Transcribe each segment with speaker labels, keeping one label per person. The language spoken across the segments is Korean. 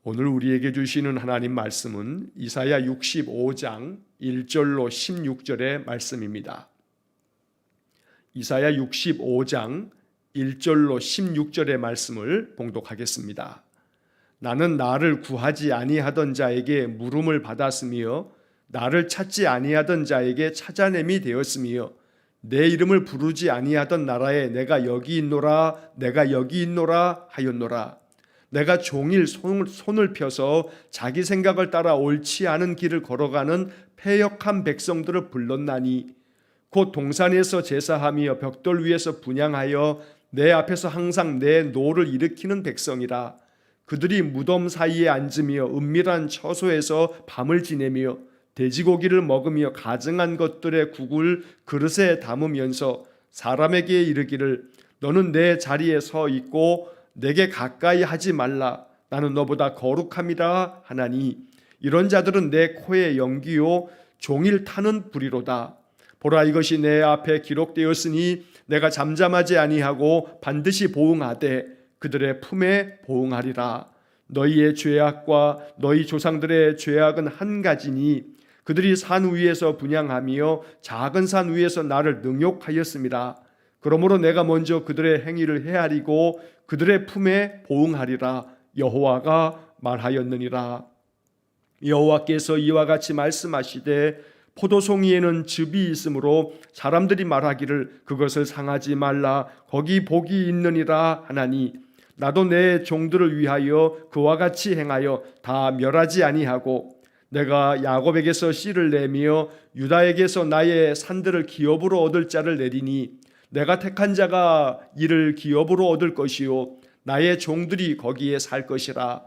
Speaker 1: 오늘 우리에게 주시는 하나님 말씀은 이사야 65장 1절로 16절의 말씀입니다. 이사야 65장 1절로 16절의 말씀을 봉독하겠습니다. 나는 나를 구하지 아니하던 자에게 물음을 받았으며 나를 찾지 아니하던 자에게 찾아냄이 되었으며 내 이름을 부르지 아니하던 나라에 내가 여기 있노라 내가 여기 있노라 하였노라. 내가 종일 손을 펴서 자기 생각을 따라 옳지 않은 길을 걸어가는 패역한 백성들을 불렀나니 곧 동산에서 제사하며 벽돌 위에서 분향하여 내 앞에서 항상 내 노를 일으키는 백성이라. 그들이 무덤 사이에 앉으며 은밀한 처소에서 밤을 지내며 돼지고기를 먹으며 가증한 것들의 국을 그릇에 담으면서 사람에게 이르기를 너는 내 자리에 서 있고 내게 가까이 하지 말라 나는 너보다 거룩함이라 하나니 이런 자들은 내 코에 연기요 종일 타는 불이로다. 보라 이것이 내 앞에 기록되었으니 내가 잠잠하지 아니하고 반드시 보응하되 그들의 품에 보응하리라. 너희의 죄악과 너희 조상들의 죄악은 한 가지니 그들이 산 위에서 분향하며 작은 산 위에서 나를 능욕하였습니다. 그러므로 내가 먼저 그들의 행위를 헤아리고 그들의 품에 보응하리라. 여호와가 말하였느니라. 여호와께서 이와 같이 말씀하시되 포도송이에는 즙이 있으므로 사람들이 말하기를 그것을 상하지 말라 거기 복이 있느니라 하나니 나도 내 종들을 위하여 그와 같이 행하여 다 멸하지 아니하고 내가 야곱에게서 씨를 내며 유다에게서 나의 산들을 기업으로 얻을 자를 내리니 내가 택한 자가 이를 기업으로 얻을 것이요 나의 종들이 거기에 살 것이라.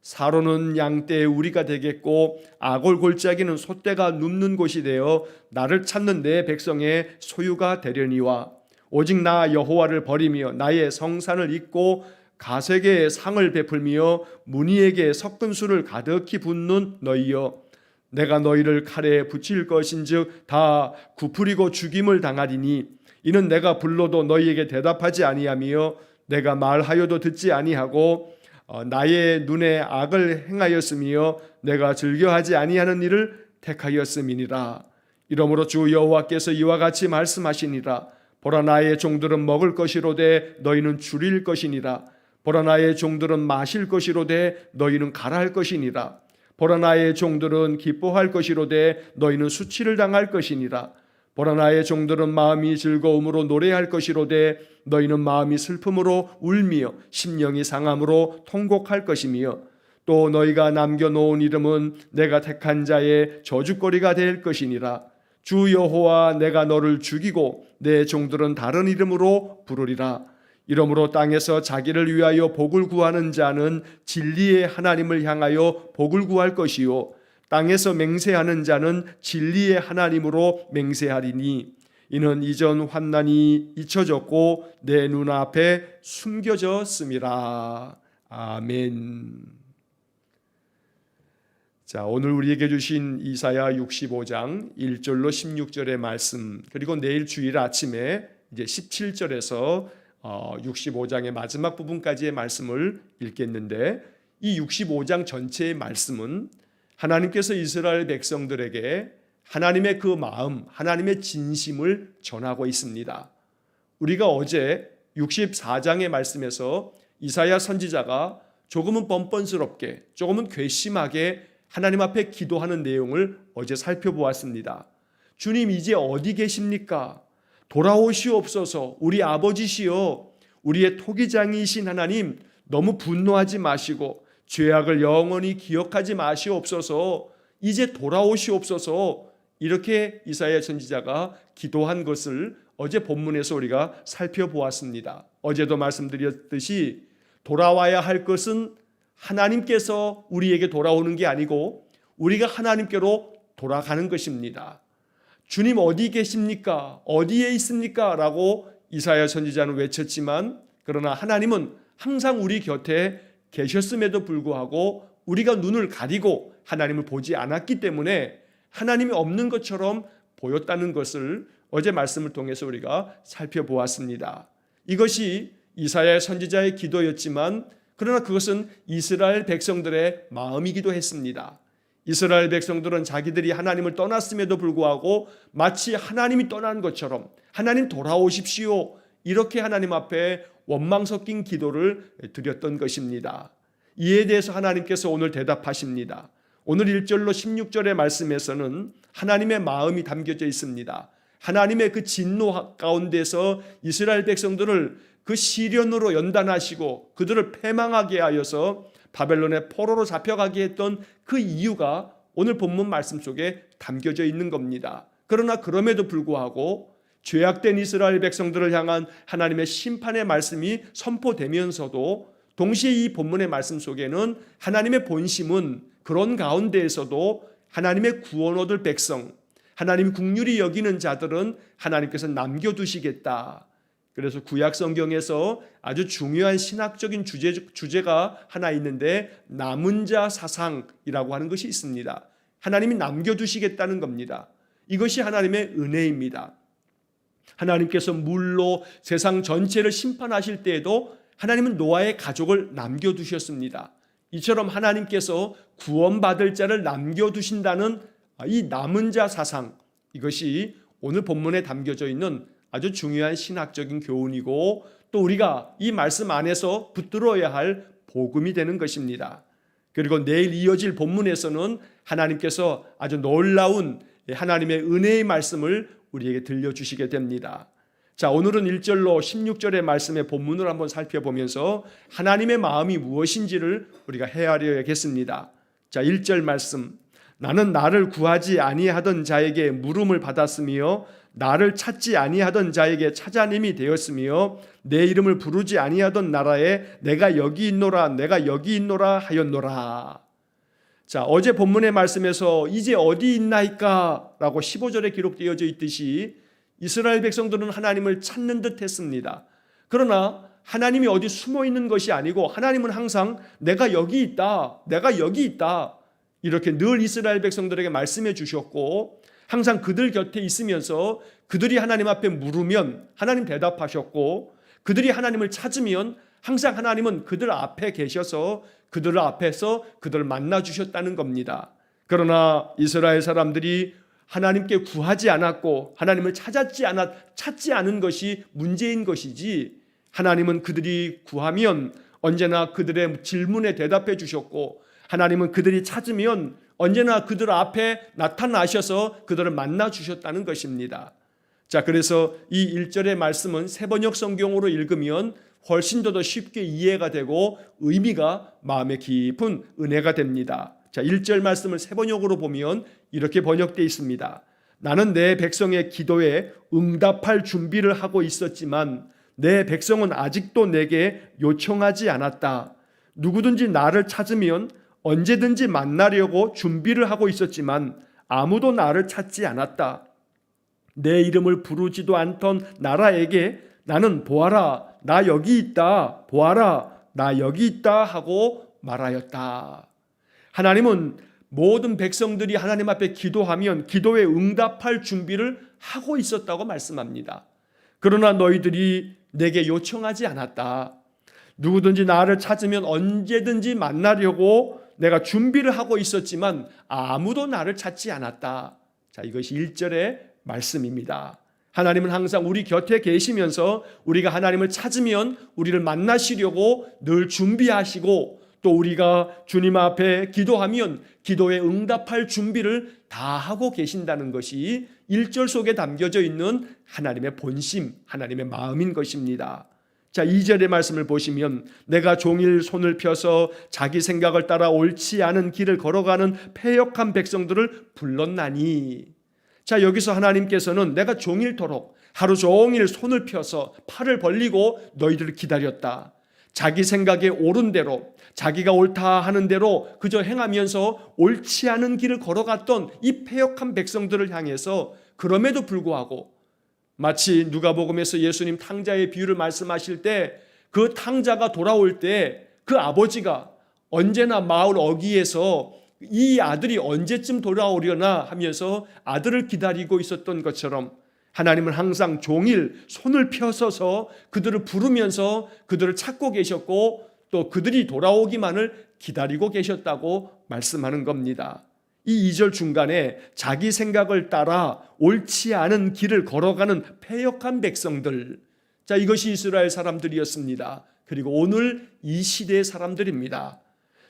Speaker 1: 사로는 양떼의 우리가 되겠고 아골 골짜기는 소떼가 눕는 곳이 되어 나를 찾는 내 백성의 소유가 되려니와 오직 나 여호와를 버리며 나의 성산을 잊고 가색에 상을 베풀며 문희에게 섞은 술을 가득히 붓는 너희여 내가 너희를 칼에 붙일 것인즉 다 굽으리고 죽임을 당하리니 이는 내가 불러도 너희에게 대답하지 아니하며 내가 말하여도 듣지 아니하고 나의 눈에 악을 행하였으며 내가 즐겨하지 아니하는 일을 택하였음이니라. 이러므로 주 여호와께서 이와 같이 말씀하시니라. 보라 나의 종들은 먹을 것이로되 너희는 줄일 것이니라. 보라 나의 종들은 마실 것이로되 너희는 가라할 것이니라. 보라 나의 종들은 기뻐할 것이로되 너희는 수치를 당할 것이니라. 보라 나의 종들은 마음이 즐거움으로 노래할 것이로되 너희는 마음이 슬픔으로 울며 심령이 상함으로 통곡할 것이며 또 너희가 남겨놓은 이름은 내가 택한 자의 저주거리가 될 것이니라. 주 여호와 내가 너를 죽이고 내 종들은 다른 이름으로 부르리라. 이러므로 땅에서 자기를 위하여 복을 구하는 자는 진리의 하나님을 향하여 복을 구할 것이요 땅에서 맹세하는 자는 진리의 하나님으로 맹세하리니 이는 이전 환난이 잊혀졌고 내 눈앞에 숨겨졌음이라. 아멘. 자, 오늘 우리에게 주신 이사야 65장 1절로 16절의 말씀 그리고 내일 주일 아침에 이제 17절에서 65장의 마지막 부분까지의 말씀을 읽겠는데 이 65장 전체의 말씀은 하나님께서 이스라엘 백성들에게 하나님의 그 마음, 하나님의 진심을 전하고 있습니다. 우리가 어제 64장의 말씀에서 이사야 선지자가 조금은 뻔뻔스럽게, 조금은 괘씸하게 하나님 앞에 기도하는 내용을 어제 살펴보았습니다. 주님 이제 어디 계십니까? 돌아오시옵소서. 우리 아버지시여, 우리의 토기장이신 하나님 너무 분노하지 마시고 죄악을 영원히 기억하지 마시옵소서. 이제 돌아오시옵소서. 이렇게 이사야 선지자가 기도한 것을 어제 본문에서 우리가 살펴보았습니다. 어제도 말씀드렸듯이 돌아와야 할 것은 하나님께서 우리에게 돌아오는 게 아니고 우리가 하나님께로 돌아가는 것입니다. 주님 어디 계십니까? 어디에 있습니까? 라고 이사야 선지자는 외쳤지만 그러나 하나님은 항상 우리 곁에 계셨음에도 불구하고 우리가 눈을 가리고 하나님을 보지 않았기 때문에 하나님이 없는 것처럼 보였다는 것을 어제 말씀을 통해서 우리가 살펴보았습니다. 이것이 이사야 선지자의 기도였지만 그러나 그것은 이스라엘 백성들의 마음이기도 했습니다. 이스라엘 백성들은 자기들이 하나님을 떠났음에도 불구하고 마치 하나님이 떠난 것처럼 하나님 돌아오십시오, 이렇게 하나님 앞에 원망 섞인 기도를 드렸던 것입니다. 이에 대해서 하나님께서 오늘 대답하십니다. 오늘 1절로 16절의 말씀에서는 하나님의 마음이 담겨져 있습니다. 하나님의 그 진노 가운데서 이스라엘 백성들을 그 시련으로 연단하시고 그들을 패망하게 하여서 바벨론의 포로로 잡혀가게 했던 그 이유가 오늘 본문 말씀 속에 담겨져 있는 겁니다. 그러나 그럼에도 불구하고 죄악된 이스라엘 백성들을 향한 하나님의 심판의 말씀이 선포되면서도 동시에 이 본문의 말씀 속에는 하나님의 본심은 그런 가운데에서도 하나님의 구원 얻을 백성, 하나님이 긍휼히 여기는 자들은 하나님께서 남겨두시겠다. 그래서 구약 성경에서 아주 중요한 신학적인 주제가 하나 있는데 남은 자 사상이라고 하는 것이 있습니다. 하나님이 남겨두시겠다는 겁니다. 이것이 하나님의 은혜입니다. 하나님께서 물로 세상 전체를 심판하실 때에도 하나님은 노아의 가족을 남겨두셨습니다. 이처럼 하나님께서 구원받을 자를 남겨두신다는 이 남은 자 사상, 이것이 오늘 본문에 담겨져 있는 아주 중요한 신학적인 교훈이고 또 우리가 이 말씀 안에서 붙들어야 할 복음이 되는 것입니다. 그리고 내일 이어질 본문에서는 하나님께서 아주 놀라운 하나님의 은혜의 말씀을 우리에게 들려주시게 됩니다. 자, 오늘은 1절로 16절의 말씀의 본문을 한번 살펴보면서 하나님의 마음이 무엇인지를 우리가 헤아려야겠습니다. 자, 1절 말씀. 나는 나를 구하지 아니하던 자에게 물음을 받았으며 나를 찾지 아니하던 자에게 찾아냄이 되었으며 내 이름을 부르지 아니하던 나라에 내가 여기 있노라 내가 여기 있노라 하였노라. 자, 어제 본문의 말씀에서 이제 어디 있나이까 라고 15절에 기록되어져 있듯이 이스라엘 백성들은 하나님을 찾는 듯 했습니다. 그러나 하나님이 어디 숨어 있는 것이 아니고 하나님은 항상 내가 여기 있다, 내가 여기 있다, 이렇게 늘 이스라엘 백성들에게 말씀해 주셨고 항상 그들 곁에 있으면서 그들이 하나님 앞에 물으면 하나님 대답하셨고 그들이 하나님을 찾으면 항상 하나님은 그들 앞에 계셔서 그들 앞에서 그들을 만나 주셨다는 겁니다. 그러나 이스라엘 사람들이 하나님께 구하지 않았고 하나님을 찾지 않은 것이 문제인 것이지 하나님은 그들이 구하면 언제나 그들의 질문에 대답해 주셨고 하나님은 그들이 찾으면 언제나 그들 앞에 나타나셔서 그들을 만나 주셨다는 것입니다. 자, 그래서 이 1절의 말씀은 세번역 성경으로 읽으면 훨씬 더 쉽게 이해가 되고 의미가 마음에 깊은 은혜가 됩니다. 자, 1절 말씀을 세번역으로 보면 이렇게 번역되어 있습니다. 나는 내 백성의 기도에 응답할 준비를 하고 있었지만 내 백성은 아직도 내게 요청하지 않았다. 누구든지 나를 찾으면 언제든지 만나려고 준비를 하고 있었지만 아무도 나를 찾지 않았다. 내 이름을 부르지도 않던 나라에게 나는 보아라 나 여기 있다, 보아라 나 여기 있다 하고 말하였다. 하나님은 모든 백성들이 하나님 앞에 기도하면 기도에 응답할 준비를 하고 있었다고 말씀합니다. 그러나 너희들이 내게 요청하지 않았다. 누구든지 나를 찾으면 언제든지 만나려고 내가 준비를 하고 있었지만 아무도 나를 찾지 않았다. 자, 이것이 1절의 말씀입니다. 하나님은 항상 우리 곁에 계시면서 우리가 하나님을 찾으면 우리를 만나시려고 늘 준비하시고 또 우리가 주님 앞에 기도하면 기도에 응답할 준비를 다 하고 계신다는 것이 1절 속에 담겨져 있는 하나님의 본심, 하나님의 마음인 것입니다. 자, 2절의 말씀을 보시면 내가 종일 손을 펴서 자기 생각을 따라 옳지 않은 길을 걸어가는 패역한 백성들을 불렀나니. 자, 여기서 하나님께서는 내가 종일토록 하루 종일 손을 펴서 팔을 벌리고 너희들을 기다렸다. 자기 생각에 옳은 대로 자기가 옳다 하는 대로 그저 행하면서 옳지 않은 길을 걸어갔던 이 패역한 백성들을 향해서 그럼에도 불구하고 마치 누가복음에서 예수님 탕자의 비유를 말씀하실 때 그 탕자가 돌아올 때 그 아버지가 언제나 마을 어귀에서 이 아들이 언제쯤 돌아오려나 하면서 아들을 기다리고 있었던 것처럼 하나님은 항상 종일 손을 펴서서 그들을 부르면서 그들을 찾고 계셨고 또 그들이 돌아오기만을 기다리고 계셨다고 말씀하는 겁니다. 이 2절 중간에 자기 생각을 따라 옳지 않은 길을 걸어가는 패역한 백성들, 자, 이것이 이스라엘 사람들이었습니다. 그리고 오늘 이 시대의 사람들입니다.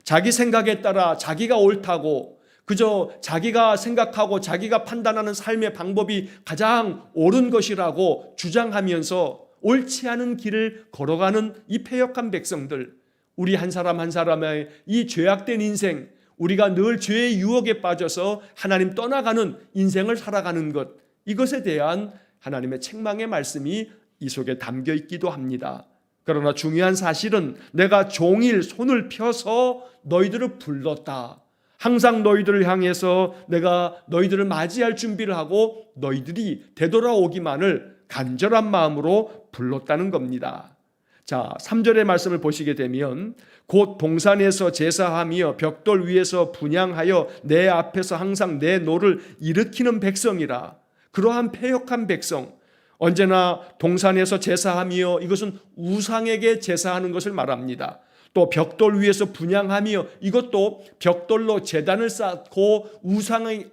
Speaker 1: 자기 생각에 따라 자기가 옳다고, 그저 자기가 생각하고 자기가 판단하는 삶의 방법이 가장 옳은 것이라고 주장하면서 옳지 않은 길을 걸어가는 이 패역한 백성들, 우리 한 사람 한 사람의 이 죄악된 인생, 우리가 늘 죄의 유혹에 빠져서 하나님 떠나가는 인생을 살아가는 것, 이것에 대한 하나님의 책망의 말씀이 이 속에 담겨 있기도 합니다. 그러나 중요한 사실은 내가 종일 손을 펴서 너희들을 불렀다. 항상 너희들을 향해서 내가 너희들을 맞이할 준비를 하고 너희들이 되돌아오기만을 간절한 마음으로 불렀다는 겁니다. 자, 3절의 말씀을 보시게 되면 곧 동산에서 제사하며 벽돌 위에서 분향하여 내 앞에서 항상 내 노를 일으키는 백성이라. 그러한 패역한 백성, 언제나 동산에서 제사하며, 이것은 우상에게 제사하는 것을 말합니다. 또 벽돌 위에서 분향하며, 이것도 벽돌로 제단을 쌓고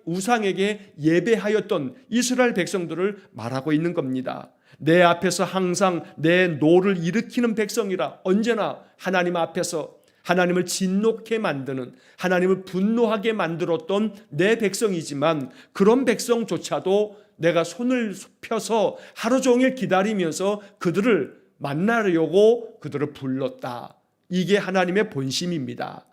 Speaker 1: 우상에게 예배하였던 이스라엘 백성들을 말하고 있는 겁니다. 내 앞에서 항상 내 노를 일으키는 백성이라. 언제나 하나님 앞에서 하나님을 진노케 만드는, 하나님을 분노하게 만들었던 내 백성이지만 그런 백성조차도 내가 손을 펴서 하루 종일 기다리면서 그들을 만나려고 그들을 불렀다. 이게 하나님의 본심입니다.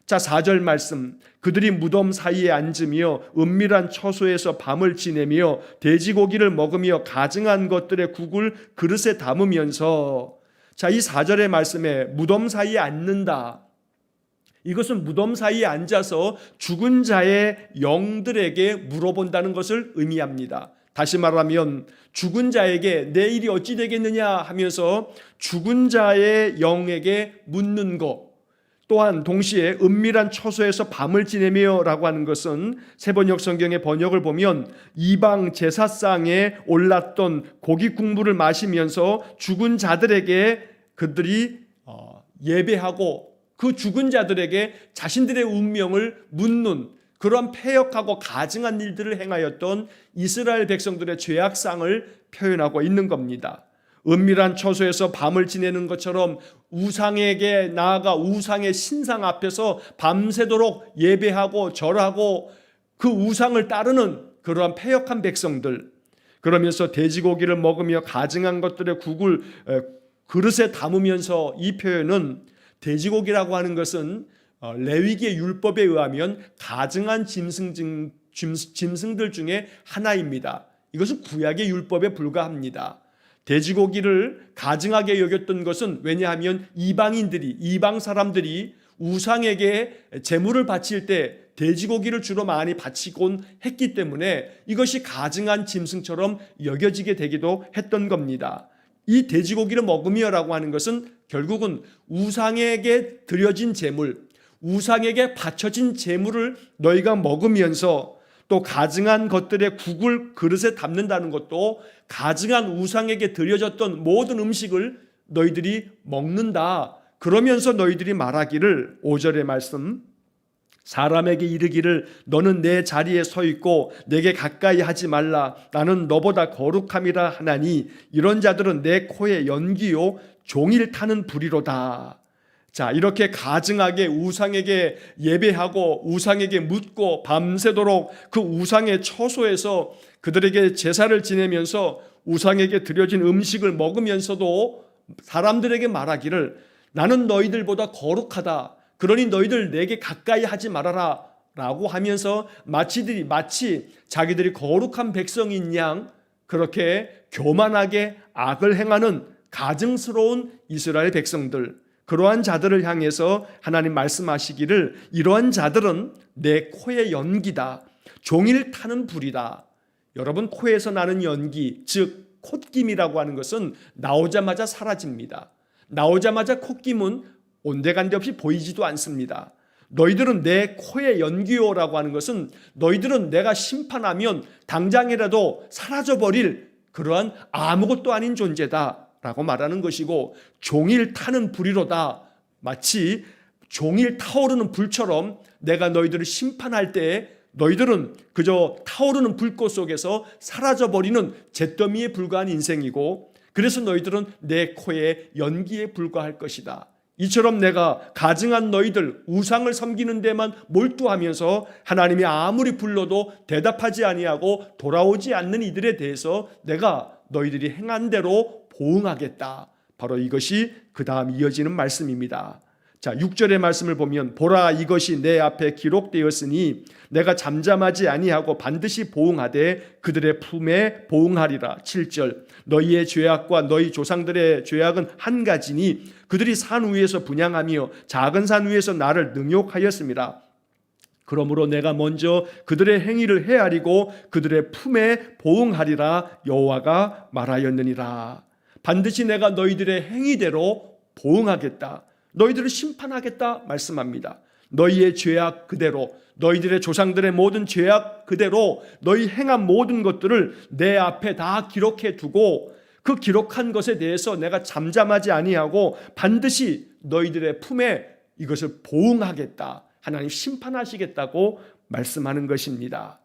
Speaker 1: 자, 4절 말씀, 그들이 무덤 사이에 앉으며 은밀한 처소에서 밤을 지내며 돼지고기를 먹으며 가증한 것들의 국을 그릇에 담으면서, 자, 이 4절의 말씀에 무덤 사이에 앉는다, 이것은 무덤 사이에 앉아서 죽은 자의 영들에게 물어본다는 것을 의미합니다. 다시 말하면 죽은 자에게 내 일이 어찌 되겠느냐 하면서 죽은 자의 영에게 묻는 것, 또한 동시에 은밀한 처소에서 밤을 지내며 라고 하는 것은 세번역 성경의 번역을 보면 이방 제사상에 올랐던 고기 국물을 마시면서 죽은 자들에게 그들이 예배하고 그 죽은 자들에게 자신들의 운명을 묻는 그런 패역하고 가증한 일들을 행하였던 이스라엘 백성들의 죄악상을 표현하고 있는 겁니다. 은밀한 처소에서 밤을 지내는 것처럼 우상에게 나아가 우상의 신상 앞에서 밤새도록 예배하고 절하고 그 우상을 따르는 그러한 패역한 백성들, 그러면서 돼지고기를 먹으며 가증한 것들의 국을 그릇에 담으면서, 이 표현은 돼지고기라고 하는 것은 레위기의 율법에 의하면 가증한 짐승들 중에 하나입니다. 이것은 구약의 율법에 불과합니다. 돼지고기를 가증하게 여겼던 것은 왜냐하면 이방 사람들이 우상에게 제물을 바칠 때 돼지고기를 주로 많이 바치곤 했기 때문에 이것이 가증한 짐승처럼 여겨지게 되기도 했던 겁니다. 이 돼지고기를 먹으며라고 하는 것은 결국은 우상에게 드려진 제물, 우상에게 바쳐진 제물을 너희가 먹으면서 또 가증한 것들의 국을 그릇에 담는다는 것도 가증한 우상에게 드려졌던 모든 음식을 너희들이 먹는다. 그러면서 너희들이 말하기를, 5절의 말씀, 사람에게 이르기를 너는 내 자리에 서 있고 내게 가까이 하지 말라. 나는 너보다 거룩함이라 하나니 이런 자들은 내 코에 연기요 종일 타는 불이로다. 자, 이렇게 가증하게 우상에게 예배하고 우상에게 묻고 밤새도록 그 우상의 처소에서 그들에게 제사를 지내면서 우상에게 드려진 음식을 먹으면서도 사람들에게 말하기를 나는 너희들보다 거룩하다. 그러니 너희들 내게 가까이 하지 말아라 라고 하면서 마치 자기들이 거룩한 백성인 양 그렇게 교만하게 악을 행하는 가증스러운 이스라엘 백성들, 그러한 자들을 향해서 하나님 말씀하시기를 이러한 자들은 내 코의 연기다. 종일 타는 불이다. 여러분, 코에서 나는 연기, 즉 콧김이라고 하는 것은 나오자마자 사라집니다. 나오자마자 콧김은 온데간데 없이 보이지도 않습니다. 너희들은 내 코의 연기요라고 하는 것은 너희들은 내가 심판하면 당장이라도 사라져버릴 그러한 아무것도 아닌 존재다 라고 말하는 것이고, 종일 타는 불이로다 마치 종일 타오르는 불처럼 내가 너희들을 심판할 때에 너희들은 그저 타오르는 불꽃 속에서 사라져버리는 잿더미에 불과한 인생이고, 그래서 너희들은 내 코에 연기에 불과할 것이다. 이처럼 내가 가증한 너희들, 우상을 섬기는 데만 몰두하면서 하나님이 아무리 불러도 대답하지 아니하고 돌아오지 않는 이들에 대해서 내가 너희들이 행한 대로 보응하겠다. 바로 이것이 그 다음 이어지는 말씀입니다. 자, 6절의 말씀을 보면 보라, 이것이 내 앞에 기록되었으니 내가 잠잠하지 아니하고 반드시 보응하되 그들의 품에 보응하리라. 7절, 너희의 죄악과 너희 조상들의 죄악은 한 가지니 그들이 산 위에서 분향하며 작은 산 위에서 나를 능욕하였습니다. 그러므로 내가 먼저 그들의 행위를 헤아리고 그들의 품에 보응하리라. 여호와가 말하였느니라. 반드시 내가 너희들의 행위대로 보응하겠다. 너희들을 심판하겠다 말씀합니다. 너희의 죄악 그대로, 너희들의 조상들의 모든 죄악 그대로 너희 행한 모든 것들을 내 앞에 다 기록해 두고 그 기록한 것에 대해서 내가 잠잠하지 아니하고 반드시 너희들의 품에 이것을 보응하겠다. 하나님 심판하시겠다고 말씀하는 것입니다.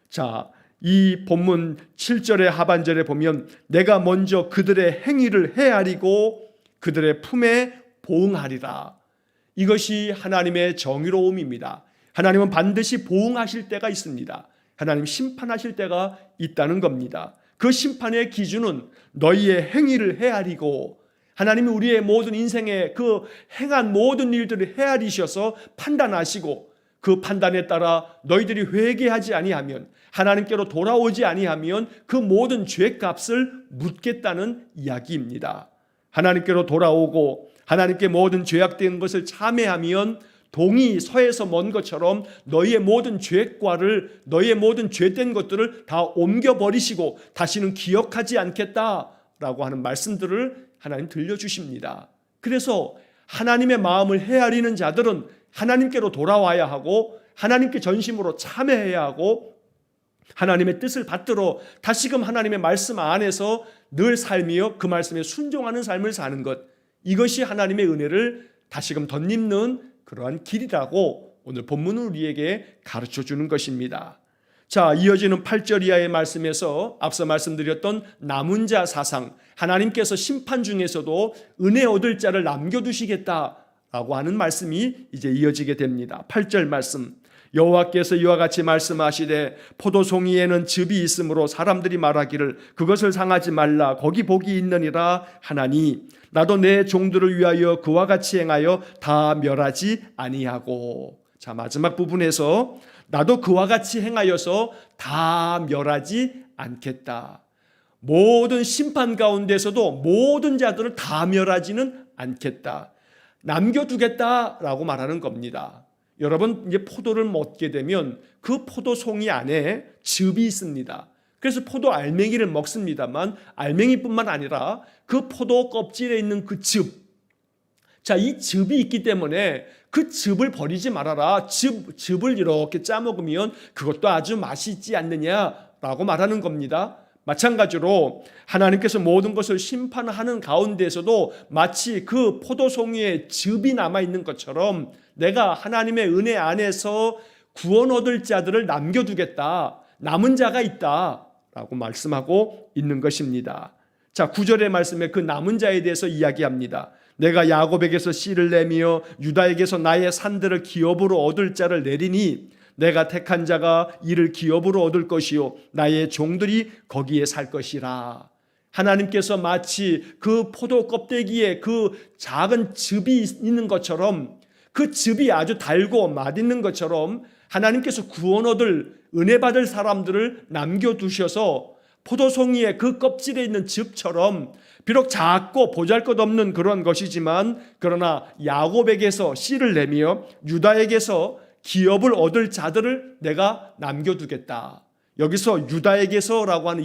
Speaker 1: 자, 이 본문 7절의 하반절에 보면 내가 먼저 그들의 행위를 헤아리고 그들의 품에 보응하리라. 이것이 하나님의 정의로움입니다. 하나님은 반드시 보응하실 때가 있습니다. 하나님 심판하실 때가 있다는 겁니다. 그 심판의 기준은 너희의 행위를 헤아리고, 하나님이 우리의 모든 인생의 그 행한 모든 일들을 헤아리셔서 판단하시고 그 판단에 따라 너희들이 회개하지 아니하면, 하나님께로 돌아오지 아니하면 그 모든 죄값을 묻겠다는 이야기입니다. 하나님께로 돌아오고 하나님께 모든 죄악된 것을 참회하면 동이 서에서 먼 것처럼 너희의 모든 죄과를, 너희의 모든 죄된 것들을 다 옮겨버리시고 다시는 기억하지 않겠다라고 하는 말씀들을 하나님 들려주십니다. 그래서 하나님의 마음을 헤아리는 자들은 하나님께로 돌아와야 하고 하나님께 전심으로 참회해야 하고 하나님의 뜻을 받들어 다시금 하나님의 말씀 안에서 늘 살며 그 말씀에 순종하는 삶을 사는 것, 이것이 하나님의 은혜를 다시금 덧입는 그러한 길이라고 오늘 본문은 우리에게 가르쳐주는 것입니다. 자, 이어지는 8절 이하의 말씀에서 앞서 말씀드렸던 남은 자 사상, 하나님께서 심판 중에서도 은혜 얻을 자를 남겨두시겠다라고 하는 말씀이 이제 이어지게 됩니다. 8절 말씀, 여호와께서 이와 같이 말씀하시되 포도송이에는 즙이 있으므로 사람들이 말하기를 그것을 상하지 말라, 거기 복이 있느니라 하나니 나도 내 종들을 위하여 그와 같이 행하여 다 멸하지 아니하고. 자, 마지막 부분에서 나도 그와 같이 행하여서 다 멸하지 않겠다. 모든 심판 가운데서도 모든 자들을 다 멸하지는 않겠다, 남겨두겠다라고 말하는 겁니다. 여러분, 이제 포도를 먹게 되면 그 포도송이 안에 즙이 있습니다. 그래서 포도 알맹이를 먹습니다만 알맹이뿐만 아니라 그 포도 껍질에 있는 그 즙, 자, 이 즙이 있기 때문에 그 즙을 버리지 말아라. 즙을 이렇게 짜먹으면 그것도 아주 맛있지 않느냐라고 말하는 겁니다. 마찬가지로 하나님께서 모든 것을 심판하는 가운데서도 마치 그 포도송이에 즙이 남아있는 것처럼 내가 하나님의 은혜 안에서 구원 얻을 자들을 남겨두겠다, 남은 자가 있다 라고 말씀하고 있는 것입니다. 자, 9절의 말씀에 그 남은 자에 대해서 이야기합니다. 내가 야곱에게서 씨를 내며 유다에게서 나의 산들을 기업으로 얻을 자를 내리니 내가 택한 자가 이를 기업으로 얻을 것이요 나의 종들이 거기에 살 것이라. 하나님께서 마치 그 포도 껍데기에 그 작은 즙이 있는 것처럼, 그 즙이 아주 달고 맛있는 것처럼 하나님께서 구원 얻을, 은혜 받을 사람들을 남겨두셔서 포도송이의 그 껍질에 있는 즙처럼 비록 작고 보잘것없는 그런 것이지만 그러나 야곱에게서 씨를 내며 유다에게서 기업을 얻을 자들을 내가 남겨두겠다. 여기서 유다에게서라고 하는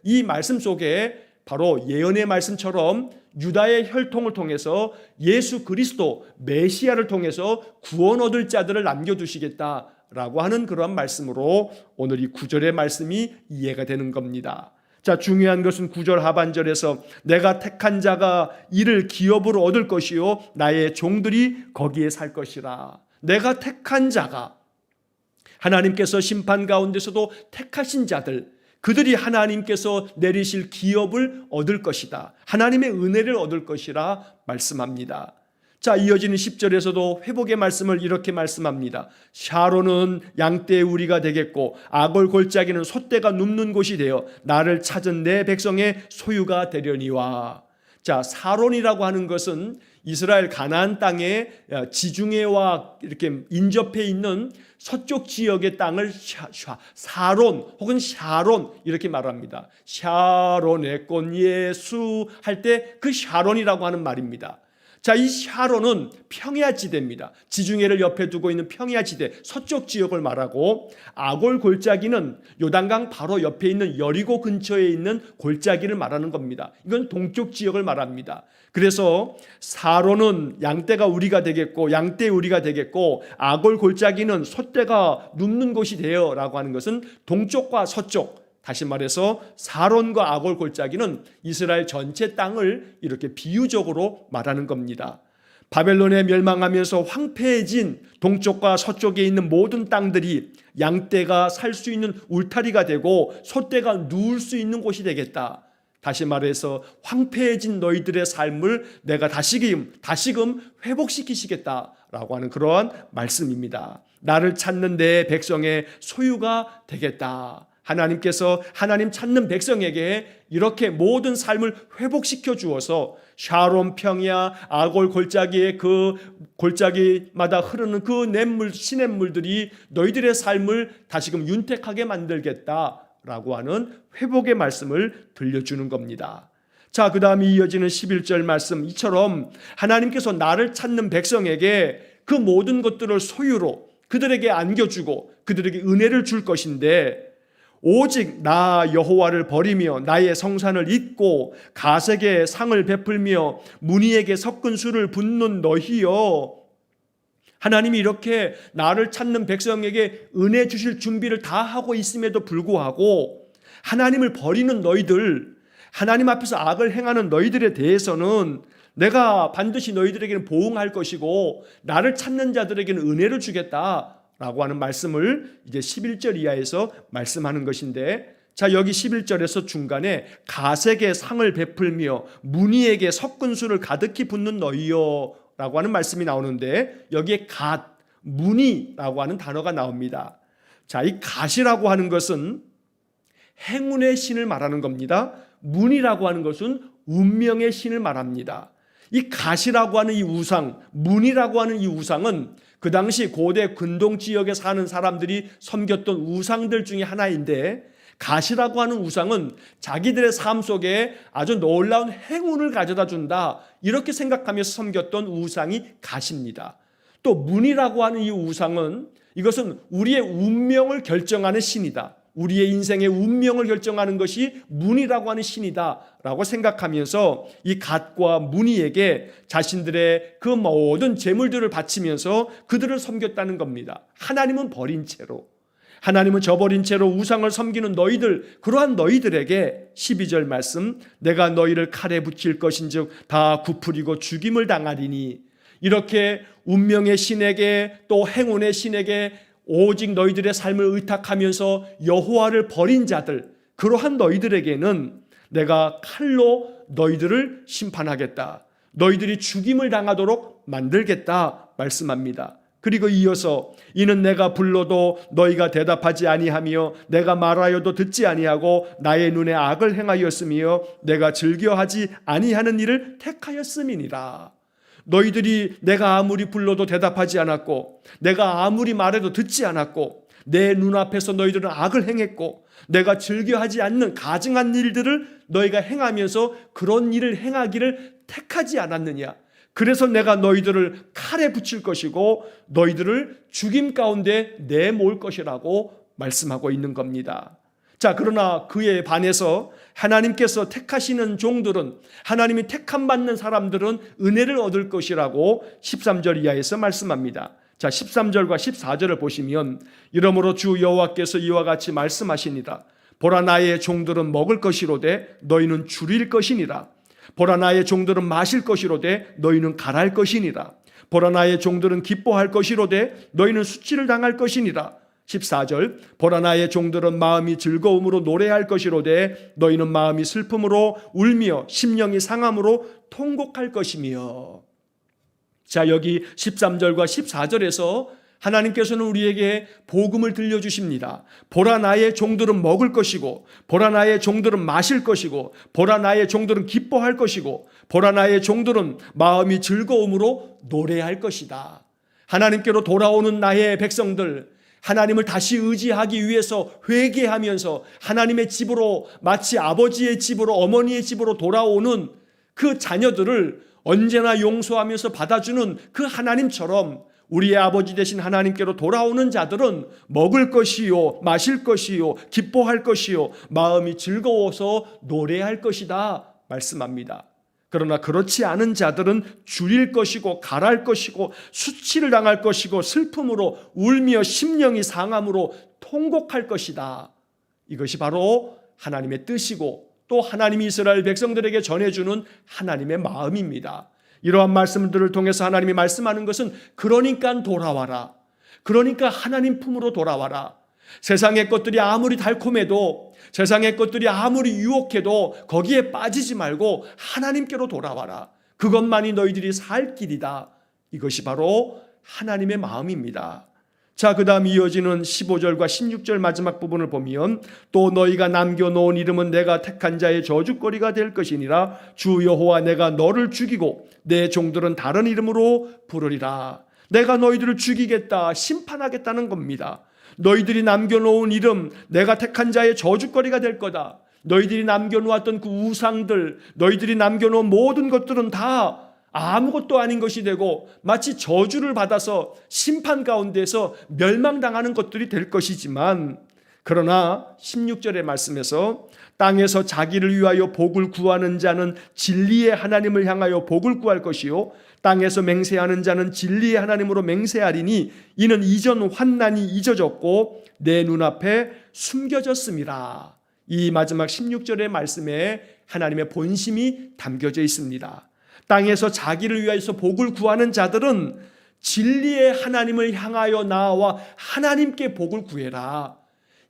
Speaker 1: 이 말씀 속에 바로 예언의 말씀처럼 유다의 혈통을 통해서 예수 그리스도 메시아를 통해서 구원 얻을 자들을 남겨두시겠다라고 하는 그러한 말씀으로 오늘 이 9절의 말씀이 이해가 되는 겁니다. 자, 중요한 것은 9절 하반절에서 내가 택한 자가 이를 기업으로 얻을 것이요 나의 종들이 거기에 살 것이라. 내가 택한 자가, 하나님께서 심판 가운데서도 택하신 자들, 그들이 하나님께서 내리실 기업을 얻을 것이다. 하나님의 은혜를 얻을 것이라 말씀합니다. 자, 이어지는 10절에서도 회복의 말씀을 이렇게 말씀합니다. 샤론은 양떼의 우리가 되겠고 아골 골짜기는 솥대가 눕는 곳이 되어 나를 찾은 내 백성의 소유가 되려니와. 자, 사론이라고 하는 것은 이스라엘 가나안 땅의 지중해와 이렇게 인접해 있는 서쪽 지역의 땅을 사론 혹은 샤론 이렇게 말합니다. 샤론의 꽃 예수 할 때 그 샤론이라고 하는 말입니다. 자, 이 샤론은 평야지대입니다. 지중해를 옆에 두고 있는 평야지대, 서쪽 지역을 말하고, 아골 골짜기는 요단강 바로 옆에 있는 여리고 근처에 있는 골짜기를 말하는 겁니다. 이건 동쪽 지역을 말합니다. 그래서 사론은 양떼가 우리가 되겠고 양떼 우리가 되겠고 아골 골짜기는 솥대가 눕는 곳이 되어라고 하는 것은 동쪽과 서쪽, 다시 말해서 사론과 아골 골짜기는 이스라엘 전체 땅을 이렇게 비유적으로 말하는 겁니다. 바벨론에 멸망하면서 황폐해진 동쪽과 서쪽에 있는 모든 땅들이 양떼가 살 수 있는 울타리가 되고 솥대가 누울 수 있는 곳이 되겠다. 다시 말해서 황폐해진 너희들의 삶을 내가 다시금 회복시키시겠다라고 하는 그러한 말씀입니다. 나를 찾는 내 백성의 소유가 되겠다. 하나님께서 하나님 찾는 백성에게 이렇게 모든 삶을 회복시켜 주어서 샤론 평야 아골 골짜기의 그 골짜기마다 흐르는 그 냇물 시냇물들이 너희들의 삶을 다시금 윤택하게 만들겠다라고 하는 회복의 말씀을 들려주는 겁니다. 자, 그 다음에 이어지는 11절 말씀, 이처럼 하나님께서 나를 찾는 백성에게 그 모든 것들을 소유로 그들에게 안겨주고 그들에게 은혜를 줄 것인데, 오직 나 여호와를 버리며 나의 성산을 잊고 가색에 상을 베풀며 문희에게 섞은 술을 붓는 너희여. 하나님이 이렇게 나를 찾는 백성에게 은혜 주실 준비를 다 하고 있음에도 불구하고 하나님을 버리는 너희들, 하나님 앞에서 악을 행하는 너희들에 대해서는 내가 반드시 너희들에게는 보응할 것이고 나를 찾는 자들에게는 은혜를 주겠다 라고 하는 말씀을 이제 11절 이하에서 말씀하는 것인데, 자, 여기 11절에서 중간에 가색에 상을 베풀며 문희에게 섞은 술을 가득히 붓는 너희여 라고 하는 말씀이 나오는데, 여기에 갓, 문희라고 하는 단어가 나옵니다. 자, 이 갓이라고 하는 것은 행운의 신을 말하는 겁니다. 문이라고 하는 것은 운명의 신을 말합니다. 이 갓이라고 하는 이 우상, 문이라고 하는 이 우상은 그 당시 고대 근동 지역에 사는 사람들이 섬겼던 우상들 중에 하나인데, 갓이라고 하는 우상은 자기들의 삶 속에 아주 놀라운 행운을 가져다 준다 이렇게 생각하면서 섬겼던 우상이 갓입니다. 또 문이라고 하는 이 우상은 이것은 우리의 운명을 결정하는 신이다. 우리의 인생의 운명을 결정하는 것이 문이라고 하는 신이다 라고 생각하면서 이 갓과 문이에게 자신들의 그 모든 재물들을 바치면서 그들을 섬겼다는 겁니다. 하나님은 버린 채로, 하나님은 저버린 채로 우상을 섬기는 너희들, 그러한 너희들에게 12절 말씀, 내가 너희를 칼에 붙일 것인즉 다 굽으리고 죽임을 당하리니. 이렇게 운명의 신에게 또 행운의 신에게 오직 너희들의 삶을 의탁하면서 여호와를 버린 자들, 그러한 너희들에게는 내가 칼로 너희들을 심판하겠다, 너희들이 죽임을 당하도록 만들겠다 말씀합니다. 그리고 이어서 이는 내가 불러도 너희가 대답하지 아니하며 내가 말하여도 듣지 아니하고 나의 눈에 악을 행하였으며 내가 즐겨하지 아니하는 일을 택하였음이니라. 너희들이 내가 아무리 불러도 대답하지 않았고 내가 아무리 말해도 듣지 않았고 내 눈앞에서 너희들은 악을 행했고 내가 즐겨하지 않는 가증한 일들을 너희가 행하면서 그런 일을 행하기를 택하지 않았느냐. 그래서 내가 너희들을 칼에 붙일 것이고 너희들을 죽임 가운데 내몰 것이라고 말씀하고 있는 겁니다. 자, 그러나 그에 반해서 하나님께서 택하시는 종들은, 하나님이 택함 받는 사람들은 은혜를 얻을 것이라고 13절 이하에서 말씀합니다. 자, 13절과 14절을 보시면 이러므로 주 여호와께서 이와 같이 말씀하시니라. 보라 나의 종들은 먹을 것이로되 너희는 줄일 것이니라. 보라 나의 종들은 마실 것이로되 너희는 갈할 것이니라. 보라 나의 종들은 기뻐할 것이로되 너희는 수치를 당할 것이니라. 14절 보라 나의 종들은 마음이 즐거움으로 노래할 것이로되 너희는 마음이 슬픔으로 울며 심령이 상함으로 통곡할 것이며. 자, 여기 13절과 14절에서 하나님께서는 우리에게 복음을 들려주십니다. 보라 나의 종들은 먹을 것이고, 보라 나의 종들은 마실 것이고, 보라 나의 종들은 기뻐할 것이고, 보라 나의 종들은 마음이 즐거움으로 노래할 것이다. 하나님께로 돌아오는 나의 백성들, 하나님을 다시 의지하기 위해서 회개하면서 하나님의 집으로, 마치 아버지의 집으로, 어머니의 집으로 돌아오는 그 자녀들을 언제나 용서하면서 받아주는 그 하나님처럼 우리의 아버지 되신 하나님께로 돌아오는 자들은 먹을 것이요, 마실 것이요, 기뻐할 것이요, 마음이 즐거워서 노래할 것이다 말씀합니다. 그러나 그렇지 않은 자들은 줄일 것이고 갈할 것이고 수치를 당할 것이고 슬픔으로 울며 심령이 상함으로 통곡할 것이다. 이것이 바로 하나님의 뜻이고 또 하나님이 이스라엘 백성들에게 전해주는 하나님의 마음입니다. 이러한 말씀들을 통해서 하나님이 말씀하는 것은 그러니까 돌아와라. 그러니까 하나님 품으로 돌아와라. 세상의 것들이 아무리 달콤해도, 세상의 것들이 아무리 유혹해도 거기에 빠지지 말고 하나님께로 돌아와라. 그것만이 너희들이 살 길이다. 이것이 바로 하나님의 마음입니다. 자, 그 다음 이어지는 15절과 16절 마지막 부분을 보면 또 너희가 남겨놓은 이름은 내가 택한 자의 저주거리가 될 것이니라. 주 여호와 내가 너를 죽이고 내 종들은 다른 이름으로 부르리라. 내가 너희들을 죽이겠다, 심판하겠다는 겁니다. 너희들이 남겨놓은 이름, 내가 택한 자의 저주거리가 될 거다. 너희들이 남겨놓았던 그 우상들, 너희들이 남겨놓은 모든 것들은 다 아무것도 아닌 것이 되고 마치 저주를 받아서 심판 가운데서 멸망당하는 것들이 될 것이지만, 그러나 16절의 말씀에서 땅에서 자기를 위하여 복을 구하는 자는 진리의 하나님을 향하여 복을 구할 것이요 땅에서 맹세하는 자는 진리의 하나님으로 맹세하리니 이는 이전 환난이 잊어졌고 내 눈앞에 숨겨졌음이라. 이 마지막 16절의 말씀에 하나님의 본심이 담겨져 있습니다. 땅에서 자기를 위하여서 복을 구하는 자들은 진리의 하나님을 향하여 나아와 하나님께 복을 구해라.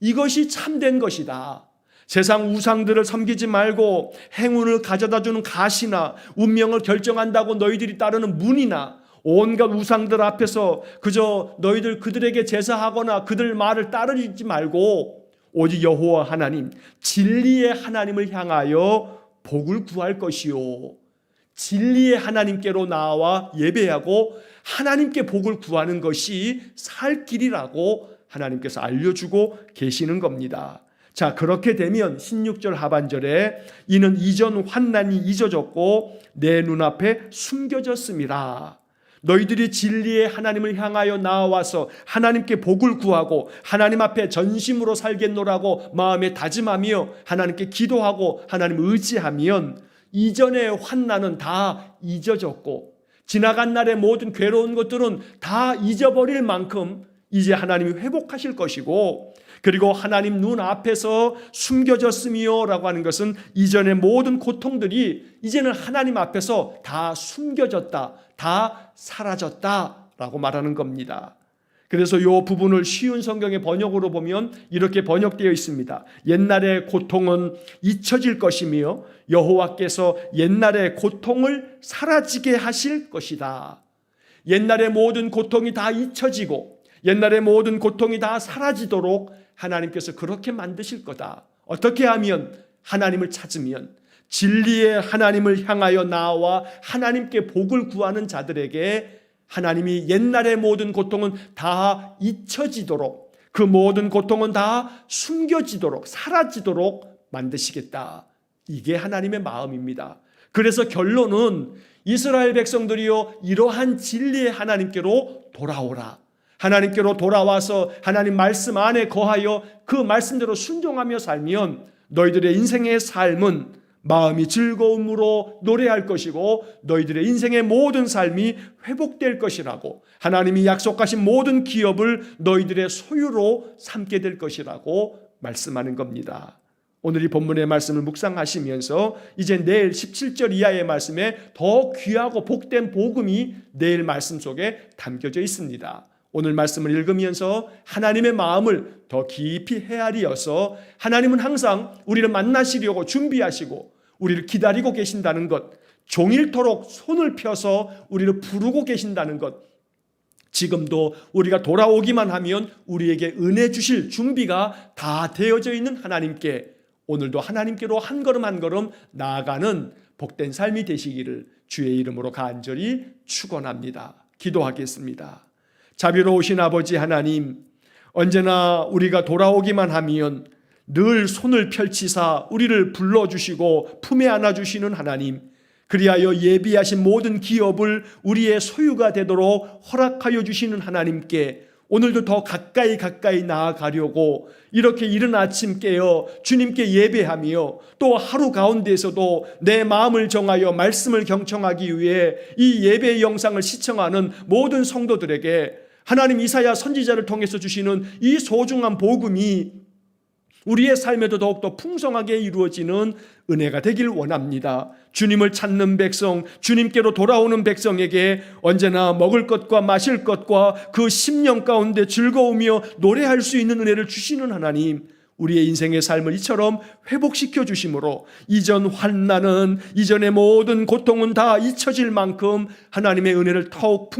Speaker 1: 이것이 참된 것이다. 세상 우상들을 섬기지 말고 행운을 가져다주는 가시나 운명을 결정한다고 너희들이 따르는 문이나 온갖 우상들 앞에서 그저 너희들 그들에게 제사하거나 그들 말을 따르지 말고 오직 여호와 하나님, 진리의 하나님을 향하여 복을 구할 것이요 진리의 하나님께로 나와 예배하고 하나님께 복을 구하는 것이 살 길이라고 하나님께서 알려주고 계시는 겁니다. 자, 그렇게 되면 16절 하반절에 이는 이전 환난이 잊어졌고 내 눈앞에 숨겨졌음이라. 너희들이 진리의 하나님을 향하여 나와서 하나님께 복을 구하고 하나님 앞에 전심으로 살겠노라고 마음에 다짐하며 하나님께 기도하고 하나님 의지하면 이전의 환난은 다 잊어졌고 지나간 날의 모든 괴로운 것들은 다 잊어버릴 만큼 이제 하나님이 회복하실 것이고, 그리고 하나님 눈 앞에서 숨겨졌으며 라고 하는 것은 이전의 모든 고통들이 이제는 하나님 앞에서 다 숨겨졌다, 다 사라졌다 라고 말하는 겁니다. 그래서 이 부분을 쉬운 성경의 번역으로 보면 이렇게 번역되어 있습니다. 옛날의 고통은 잊혀질 것이며 여호와께서 옛날의 고통을 사라지게 하실 것이다. 옛날의 모든 고통이 다 잊혀지고 옛날의 모든 고통이 다 사라지도록 하나님께서 그렇게 만드실 거다. 어떻게 하면? 하나님을 찾으면, 진리의 하나님을 향하여 나와 하나님께 복을 구하는 자들에게 하나님이 옛날의 모든 고통은 다 잊혀지도록, 그 모든 고통은 다 숨겨지도록, 사라지도록 만드시겠다. 이게 하나님의 마음입니다. 그래서 결론은 이스라엘 백성들이요 이러한 진리의 하나님께로 돌아오라. 하나님께로 돌아와서 하나님 말씀 안에 거하여 그 말씀대로 순종하며 살면 너희들의 인생의 삶은 마음이 즐거움으로 노래할 것이고 너희들의 인생의 모든 삶이 회복될 것이라고, 하나님이 약속하신 모든 기업을 너희들의 소유로 삼게 될 것이라고 말씀하는 겁니다. 오늘 이 본문의 말씀을 묵상하시면서 이제 내일 17절 이하의 말씀에 더 귀하고 복된 복음이 내일 말씀 속에 담겨져 있습니다. 오늘 말씀을 읽으면서 하나님의 마음을 더 깊이 헤아리어서 하나님은 항상 우리를 만나시려고 준비하시고 우리를 기다리고 계신다는 것, 종일토록 손을 펴서 우리를 부르고 계신다는 것, 지금도 우리가 돌아오기만 하면 우리에게 은혜 주실 준비가 다 되어져 있는 하나님께 오늘도 하나님께로 한 걸음 한 걸음 나아가는 복된 삶이 되시기를 주의 이름으로 간절히 축원합니다. 기도하겠습니다. 자비로우신 아버지 하나님, 언제나 우리가 돌아오기만 하면 늘 손을 펼치사 우리를 불러주시고 품에 안아주시는 하나님, 그리하여 예비하신 모든 기업을 우리의 소유가 되도록 허락하여 주시는 하나님께 오늘도 더 가까이 나아가려고 이렇게 이른 아침 깨어 주님께 예배하며 또 하루 가운데에서도 내 마음을 정하여 말씀을 경청하기 위해 이 예배 영상을 시청하는 모든 성도들에게 하나님 이사야 선지자를 통해서 주시는 이 소중한 복음이 우리의 삶에도 더욱더 풍성하게 이루어지는 은혜가 되길 원합니다. 주님을 찾는 백성, 주님께로 돌아오는 백성에게 언제나 먹을 것과 마실 것과 그 심령 가운데 즐거우며 노래할 수 있는 은혜를 주시는 하나님, 우리의 인생의 삶을 이처럼 회복시켜 주심으로 이전 환난은, 이전의 모든 고통은 다 잊혀질 만큼 하나님의 은혜를 더욱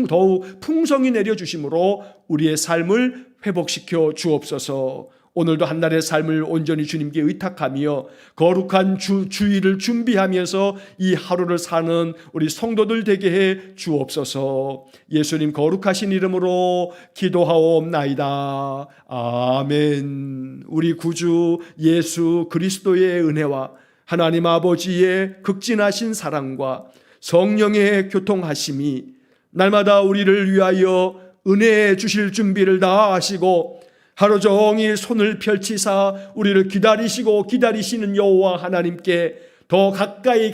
Speaker 1: 풍성히 내려주심으로 우리의 삶을 회복시켜 주옵소서. 오늘도 한날의 삶을 온전히 주님께 의탁하며 거룩한 주일을 준비하면서 이 하루를 사는 우리 성도들 되게 해 주옵소서. 예수님 거룩하신 이름으로 기도하옵나이다. 아멘. 우리 구주 예수 그리스도의 은혜와 하나님 아버지의 극진하신 사랑과 성령의 교통하심이 날마다 우리를 위하여 은혜 주실 준비를 다 하시고 하루 종일 손을 펼치사 우리를 기다리시고 기다리시는 여호와 하나님께 더 가까이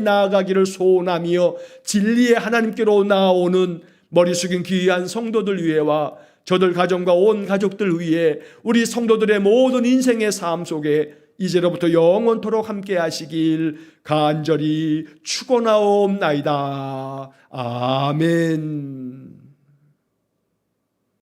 Speaker 1: 나아가기를 소원하며 진리의 하나님께로 나아오는 머리 숙인 귀한 성도들 위해와 저들 가정과 온 가족들 위해 우리 성도들의 모든 인생의 삶 속에 이제로부터 영원토록 함께 하시길 간절히 축원하옵나이다. 아멘.